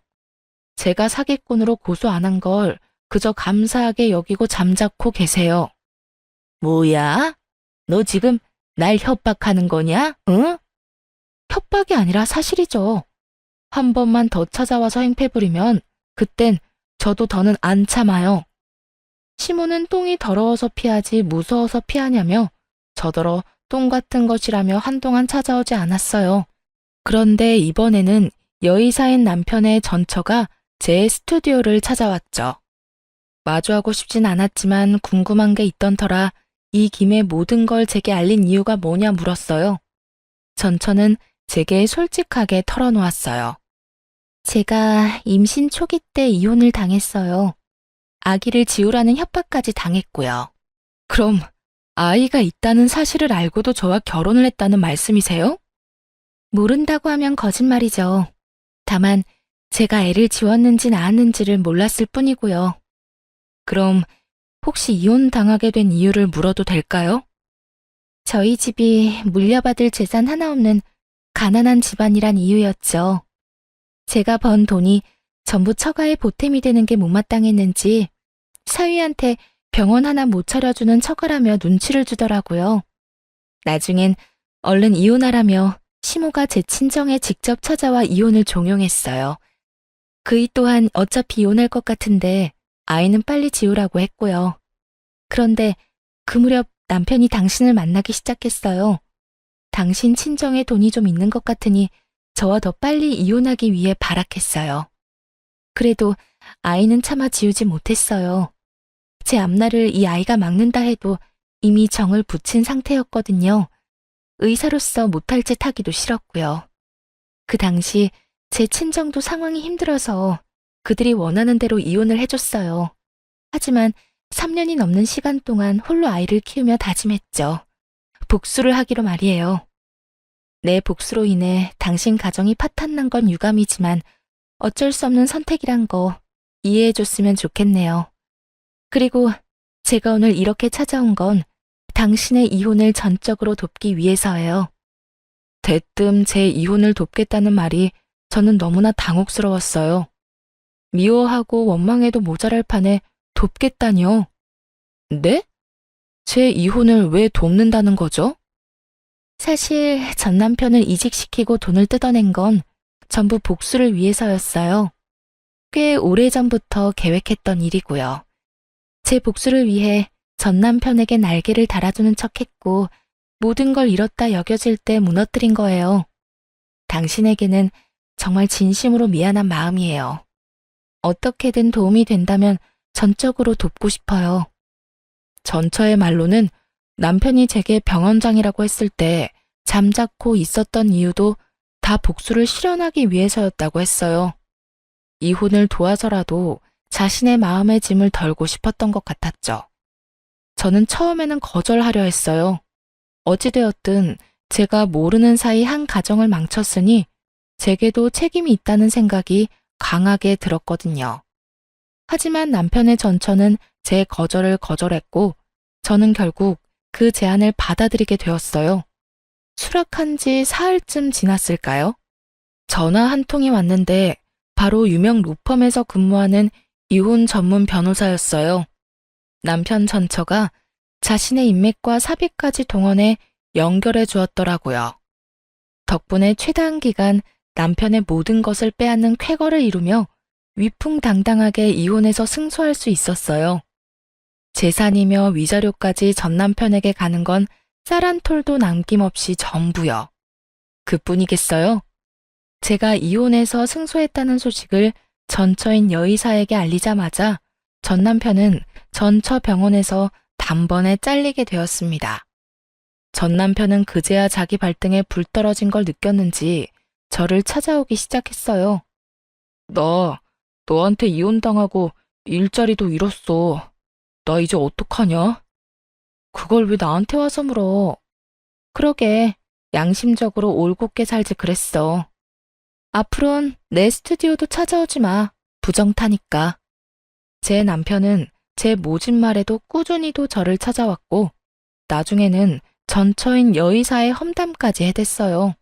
제가 사기꾼으로 고소 안 한 걸 그저 감사하게 여기고 잠자코 계세요. 뭐야? 너 지금 날 협박하는 거냐? 응? 협박이 아니라 사실이죠. 한 번만 더 찾아와서 행패 부리면 그땐 저도 더는 안 참아요. 시모는 똥이 더러워서 피하지 무서워서 피하냐며 저더러 똥 같은 것이라며 한동안 찾아오지 않았어요. 그런데 이번에는 여의사인 남편의 전처가 제 스튜디오를 찾아왔죠. 마주하고 싶진 않았지만 궁금한 게 있던 터라 이 김에 모든 걸 제게 알린 이유가 뭐냐 물었어요. 전처는 제게 솔직하게 털어놓았어요. 제가 임신 초기 때 이혼을 당했어요. 아기를 지우라는 협박까지 당했고요. 그럼 아이가 있다는 사실을 알고도 저와 결혼을 했다는 말씀이세요? 모른다고 하면 거짓말이죠. 다만 제가 애를 지웠는지 낳았는지를 몰랐을 뿐이고요. 그럼 혹시 이혼 당하게 된 이유를 물어도 될까요? 저희 집이 물려받을 재산 하나 없는 가난한 집안이란 이유였죠. 제가 번 돈이 전부 처가의 보탬이 되는 게 못마땅했는지 사위한테 병원 하나 못 차려주는 척을 눈치를 주더라고요. 나중엔 얼른 이혼하라며 시모가 제 친정에 직접 찾아와 이혼을 종용했어요. 그이 또한 어차피 이혼할 것 같은데 아이는 빨리 지우라고 했고요. 그런데 그 무렵 남편이 당신을 만나기 시작했어요. 당신 친정에 돈이 좀 있는 것 같으니 저와 더 빨리 이혼하기 위해 발악했어요. 그래도 아이는 차마 지우지 못했어요. 제 앞날을 이 아이가 막는다 해도 이미 정을 붙인 상태였거든요. 의사로서 못할 짓 하기도 싫었고요. 그 당시 제 친정도 상황이 힘들어서 그들이 원하는 대로 이혼을 해줬어요. 하지만 3년이 넘는 시간 동안 홀로 아이를 키우며 다짐했죠. 복수를 하기로 말이에요. 내 복수로 인해 당신 가정이 파탄난 건 유감이지만 어쩔 수 없는 선택이란 거 이해해줬으면 좋겠네요. 그리고 제가 오늘 이렇게 찾아온 건 당신의 이혼을 전적으로 돕기 위해서예요. 대뜸 제 이혼을 돕겠다는 말이 저는 너무나 당혹스러웠어요. 미워하고 원망해도 모자랄 판에 돕겠다니요. 네? 제 이혼을 왜 돕는다는 거죠? 사실 전 남편을 이직시키고 돈을 뜯어낸 건 전부 복수를 위해서였어요. 꽤 오래전부터 계획했던 일이고요. 제 복수를 위해 전 남편에게 날개를 달아주는 척했고 모든 걸 잃었다 여겨질 때 무너뜨린 거예요. 당신에게는 정말 진심으로 미안한 마음이에요. 어떻게든 도움이 된다면 전적으로 돕고 싶어요. 전처의 말로는 남편이 제게 병원장이라고 했을 때 잠자코 있었던 이유도 다 복수를 실현하기 위해서였다고 했어요. 이혼을 도와서라도 자신의 마음의 짐을 덜고 싶었던 것 같았죠. 저는 처음에는 거절하려 했어요. 어찌되었든 제가 모르는 사이 한 가정을 망쳤으니 제게도 책임이 있다는 생각이 강하게 들었거든요. 하지만 남편의 전처는 제 거절을 거절했고 저는 결국 그 제안을 받아들이게 되었어요. 수락한 지 사흘쯤 지났을까요? 전화 한 통이 왔는데 바로 유명 로펌에서 근무하는 이혼 전문 변호사였어요. 남편 전처가 자신의 인맥과 사비까지 동원해 연결해 주었더라고요. 덕분에 최단 기간 남편의 모든 것을 빼앗는 쾌거를 이루며 위풍당당하게 이혼해서 승소할 수 있었어요. 재산이며 위자료까지 전 남편에게 가는 건 쌀 한 톨도 남김없이 전부요. 그뿐이겠어요? 제가 이혼해서 승소했다는 소식을 전처인 여의사에게 알리자마자 전 남편은 전처 병원에서 단번에 잘리게 되었습니다. 전 남편은 그제야 자기 발등에 불 떨어진 걸 느꼈는지 저를 찾아오기 시작했어요. 나 너한테 이혼당하고 일자리도 잃었어. 나 이제 어떡하냐? 그걸 왜 나한테 와서 물어? 그러게, 양심적으로 올곧게 살지 그랬어. 앞으론 내 스튜디오도 찾아오지 마. 부정타니까. 제 남편은 제 모진 말에도 꾸준히도 저를 찾아왔고 나중에는 전처인 여의사의 험담까지 해댔어요.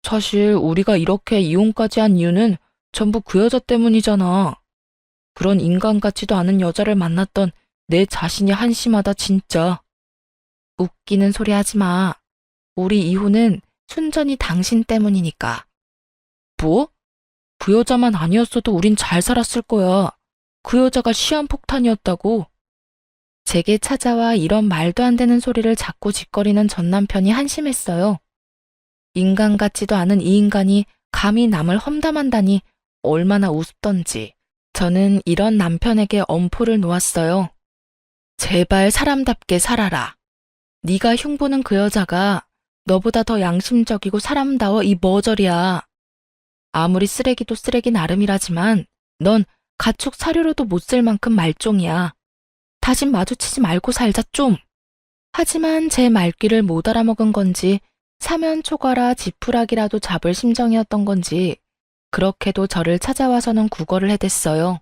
사실 우리가 이렇게 이혼까지 한 이유는 전부 그 여자 때문이잖아. 그런 인간 같지도 않은 여자를 만났던 내 자신이 한심하다 진짜. 웃기는 소리 하지 마. 우리 이혼은 순전히 당신 때문이니까. 뭐? 그 여자만 아니었어도 우린 잘 살았을 거야. 그 여자가 시한폭탄이었다고. 제게 찾아와 이런 말도 안 되는 소리를 자꾸 짓거리는 전 남편이 한심했어요. 인간 같지도 않은 이 인간이 감히 남을 험담한다니 얼마나 우습던지. 저는 이런 남편에게 엄포를 놓았어요. 제발 사람답게 살아라. 네가 흉보는 그 여자가 너보다 더 양심적이고 사람다워 이 머저리야. 아무리 쓰레기도 쓰레기 나름이라지만 넌 가축 사료로도 못 쓸 만큼 말종이야. 다신 마주치지 말고 살자 좀. 하지만 제 말귀를 못 알아먹은 건지 사면 초과라 지푸라기라도 잡을 심정이었던 건지 그렇게도 저를 찾아와서는 구걸을 해댔어요.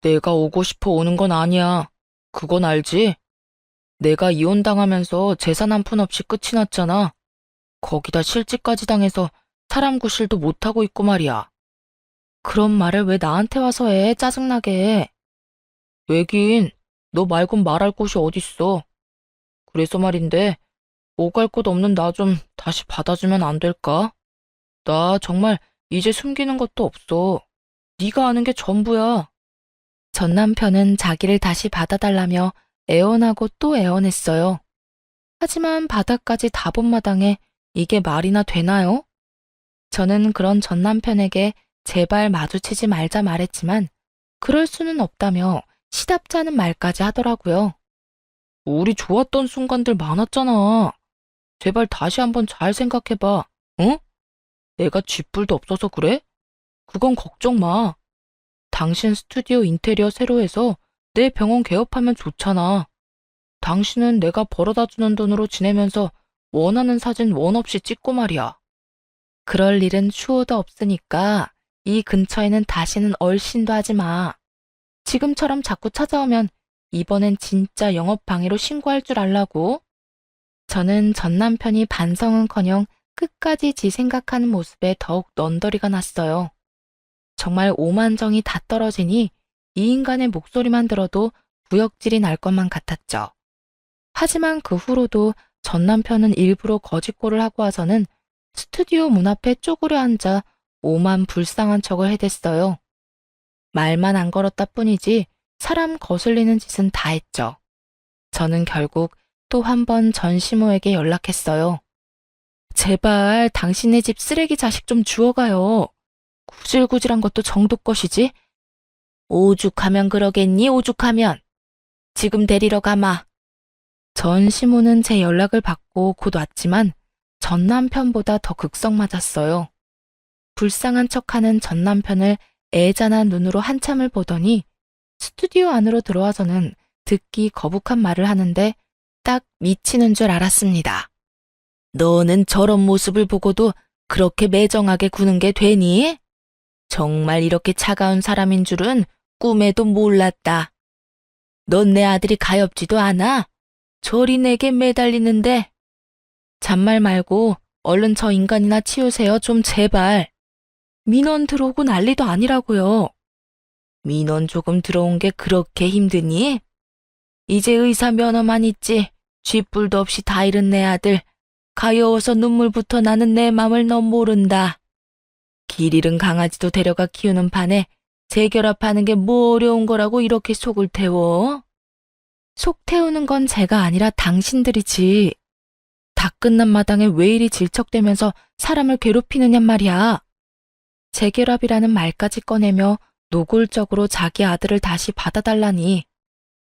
내가 오고 싶어 오는 건 아니야. 그건 알지? 내가 이혼당하면서 재산 한 푼 없이 끝이 났잖아. 거기다 실직까지 당해서 사람 구실도 못하고 있고 말이야. 그런 말을 왜 나한테 와서 해? 짜증나게. 왜긴 너 말곤 말할 곳이 어딨어. 그래서 말인데 오갈 곳 없는 나 좀 다시 받아주면 안 될까? 나 정말 이제 숨기는 것도 없어. 네가 아는 게 전부야. 전 남편은 자기를 다시 받아달라며 애원하고 또 애원했어요. 하지만 바닥까지 다 본 마당에 이게 말이나 되나요? 저는 그런 전 남편에게 제발 마주치지 말자 말했지만 그럴 수는 없다며 시답잖은 말까지 하더라고요. 우리 좋았던 순간들 많았잖아. 제발 다시 한번 잘 생각해봐. 응? 내가 쥐뿔도 없어서 그래? 그건 걱정 마. 당신 스튜디오 인테리어 새로 해서 내 병원 개업하면 좋잖아. 당신은 내가 벌어다 주는 돈으로 지내면서 원하는 사진 원 없이 찍고 말이야. 그럴 일은 추호도 없으니까 이 근처에는 다시는 얼씬도 하지 마. 지금처럼 자꾸 찾아오면 이번엔 진짜 영업방해로 신고할 줄 알라고. 저는 전 남편이 반성은커녕 끝까지 지 생각하는 모습에 더욱 넌더리가 났어요. 정말 오만정이 다 떨어지니 이 인간의 목소리만 들어도 구역질이 날 것만 같았죠. 하지만 그 후로도 전 남편은 일부러 거짓골을 하고 와서는 스튜디오 문 앞에 쪼그려 앉아 오만 불쌍한 척을 해댔어요. 말만 안 걸었다 뿐이지 사람 거슬리는 짓은 다 했죠. 저는 결국 또 한 번 전시모에게 연락했어요. 제발 당신네 집 쓰레기 자식 좀 주워가요. 구질구질한 것도 정도 것이지. 오죽하면 그러겠니, 오죽하면. 지금 데리러 가마. 전시모는 제 연락을 받고 곧 왔지만 전 남편보다 더 극성 맞았어요. 불쌍한 척하는 전 남편을 애잔한 눈으로 한참을 보더니 스튜디오 안으로 들어와서는 듣기 거북한 말을 하는데 딱 미치는 줄 알았습니다. 너는 저런 모습을 보고도 그렇게 매정하게 구는 게 되니? 정말 이렇게 차가운 사람인 줄은 꿈에도 몰랐다. 넌 내 아들이 가엾지도 않아? 저리 내게 매달리는데. 잔말 말고 얼른 저 인간이나 치우세요, 좀 제발. 민원 들어오고 난리도 아니라고요. 민원 조금 들어온 게 그렇게 힘드니? 이제 의사 면허만 있지 쥐뿔도 없이 다 잃은 내 아들. 가여워서 눈물부터 나는 내 맘을 넌 모른다. 길 잃은 강아지도 데려가 키우는 판에 재결합하는 게 뭐 어려운 거라고 이렇게 속을 태워? 속 태우는 건 제가 아니라 당신들이지. 다 끝난 마당에 왜 이리 질척대면서 사람을 괴롭히느냔 말이야. 재결합이라는 말까지 꺼내며 노골적으로 자기 아들을 다시 받아달라니.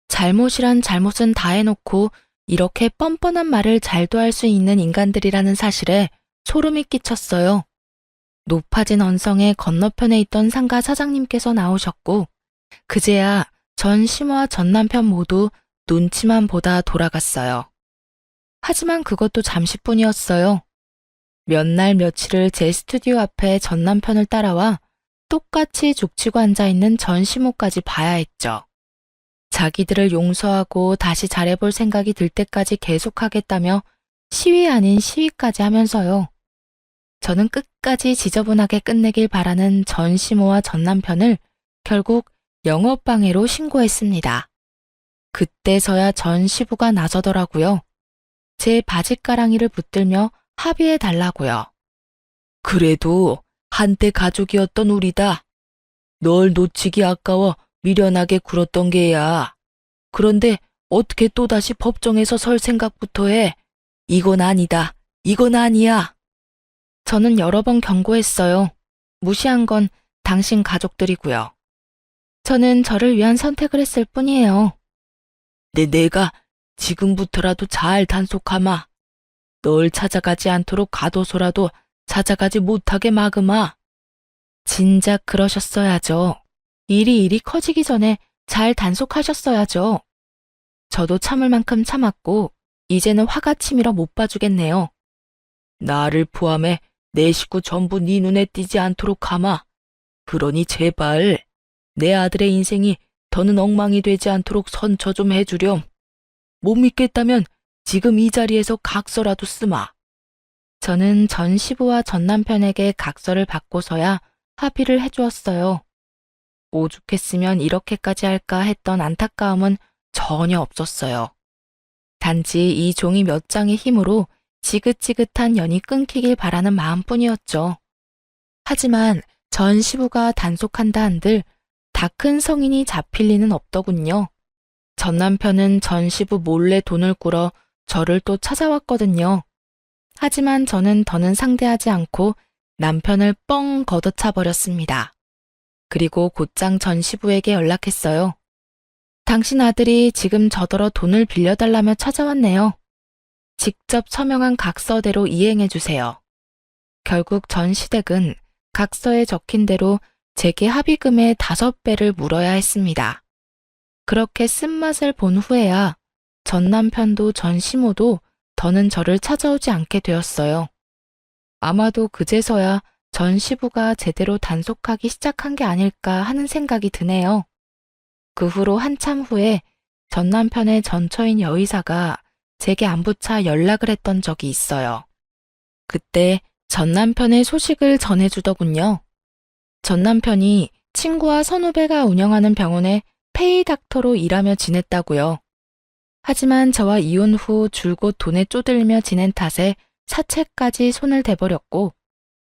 잘못이란 잘못은 다 해놓고 이렇게 뻔뻔한 말을 잘도 할 수 있는 인간들이라는 사실에 소름이 끼쳤어요. 높아진 언성의 건너편에 있던 상가 사장님께서 나오셨고 그제야 전 시모와 전 남편 모두 눈치만 보다 돌아갔어요. 하지만 그것도 잠시뿐이었어요. 몇 날 며칠을 제 스튜디오 앞에 전 남편을 따라와 똑같이 죽치고 앉아있는 전 시모까지 봐야 했죠. 자기들을 용서하고 다시 잘해볼 생각이 들 때까지 계속하겠다며 시위 아닌 시위까지 하면서요. 저는 끝까지 지저분하게 끝내길 바라는 전 시모와 전 남편을 결국 영업방해로 신고했습니다. 그때서야 전 시부가 나서더라고요. 제 바짓가랑이를 붙들며 합의해달라고요. 그래도 한때 가족이었던 우리다. 널 놓치기 아까워 미련하게 굴었던 게야. 그런데 어떻게 또다시 법정에서 설 생각부터 해? 이건 아니다. 이건 아니야. 저는 여러 번 경고했어요. 무시한 건 당신 가족들이고요. 저는 저를 위한 선택을 했을 뿐이에요. 내가 지금부터라도 잘 단속하마. 널 찾아가지 않도록 가둬서라도 찾아가지 못하게 막으마. 진작 그러셨어야죠. 일이 커지기 전에 잘 단속하셨어야죠. 저도 참을 만큼 참았고 이제는 화가 치밀어 못 봐주겠네요. 나를 포함해 내 식구 전부 네 눈에 띄지 않도록 하마. 그러니 제발 내 아들의 인생이 더는 엉망이 되지 않도록 선처 좀 해주렴. 못 믿겠다면 지금 이 자리에서 각서라도 쓰마. 저는 전 시부와 전 남편에게 각서를 받고서야 합의를 해주었어요. 오죽했으면 이렇게까지 할까 했던 안타까움은 전혀 없었어요. 단지 이 종이 몇 장의 힘으로 지긋지긋한 연이 끊기길 바라는 마음뿐이었죠. 하지만 전 시부가 단속한다 한들 다 큰 성인이 잡힐 리는 없더군요. 전 남편은 전 시부 몰래 돈을 꾸러 저를 또 찾아왔거든요. 하지만 저는 더는 상대하지 않고 남편을 뻥 걷어차 버렸습니다. 그리고 곧장 전 시부에게 연락했어요. 당신 아들이 지금 저더러 돈을 빌려달라며 찾아왔네요. 직접 서명한 각서대로 이행해주세요. 결국 전 시댁은 각서에 적힌 대로 제게 합의금의 5배를 물어야 했습니다. 그렇게 쓴맛을 본 후에야 전 남편도 전 시모도 더는 저를 찾아오지 않게 되었어요. 아마도 그제서야 전 시부가 제대로 단속하기 시작한 게 아닐까 하는 생각이 드네요. 그 후로 한참 후에 전 남편의 전처인 여의사가 제게 안부차 연락을 했던 적이 있어요. 그때 전 남편의 소식을 전해주더군요. 전 남편이 친구와 선후배가 운영하는 병원에 페이 닥터로 일하며 지냈다고요. 하지만 저와 이혼 후 줄곧 돈에 쪼들며 지낸 탓에 사채까지 손을 대버렸고,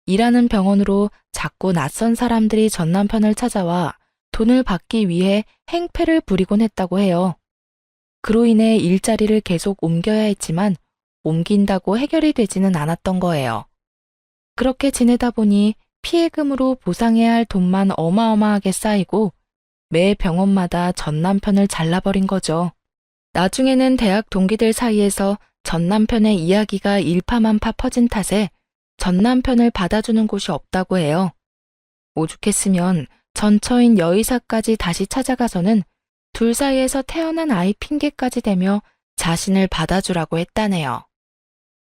일하는 병원으로 자꾸 낯선 사람들이 전 남편을 찾아와 돈을 받기 위해 행패를 부리곤 했다고 해요. 그로 인해 일자리를 계속 옮겨야 했지만 옮긴다고 해결이 되지는 않았던 거예요. 그렇게 지내다 보니 피해금으로 보상해야 할 돈만 어마어마하게 쌓이고 매 병원마다 전 남편을 잘라버린 거죠. 나중에는 대학 동기들 사이에서 전 남편의 이야기가 일파만파 퍼진 탓에 전 남편을 받아주는 곳이 없다고 해요. 오죽했으면 전처인 여의사까지 다시 찾아가서는 둘 사이에서 태어난 아이 핑계까지 대며 자신을 받아주라고 했다네요.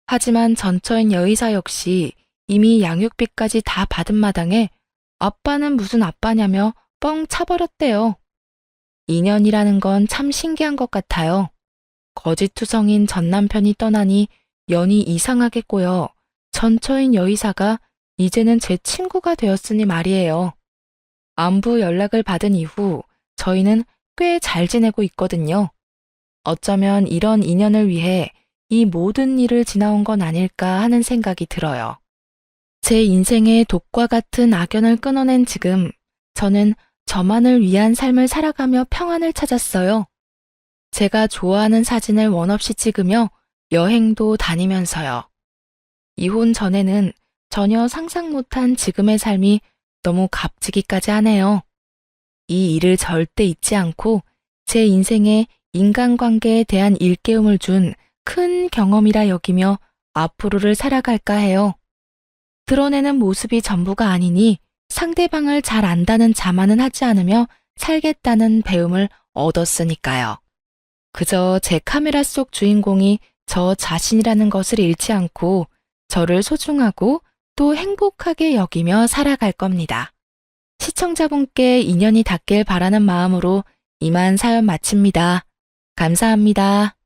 하지만 전처인 여의사 역시 이미 양육비까지 다 받은 마당에 아빠는 무슨 아빠냐며 뻥 차버렸대요. 인연이라는 건 참 신기한 것 같아요. 거짓투성인 전 남편이 떠나니 연이 이상하게 꼬여 전처인 여의사가 이제는 제 친구가 되었으니 말이에요. 안부 연락을 받은 이후 저희는 꽤 잘 지내고 있거든요. 어쩌면 이런 인연을 위해 이 모든 일을 지나온 건 아닐까 하는 생각이 들어요. 제 인생의 독과 같은 악연을 끊어낸 지금 저는 저만을 위한 삶을 살아가며 평안을 찾았어요. 제가 좋아하는 사진을 원없이 찍으며 여행도 다니면서요. 이혼 전에는 전혀 상상 못한 지금의 삶이 너무 값지기까지 하네요. 이 일을 절대 잊지 않고 제 인생에 인간관계에 대한 일깨움을 준 큰 경험이라 여기며 앞으로를 살아갈까 해요. 드러내는 모습이 전부가 아니니 상대방을 잘 안다는 자만은 하지 않으며 살겠다는 배움을 얻었으니까요. 그저 제 카메라 속 주인공이 저 자신이라는 것을 잃지 않고 저를 소중하고 또 행복하게 여기며 살아갈 겁니다. 시청자분께 인연이 닿길 바라는 마음으로 이만 사연 마칩니다. 감사합니다.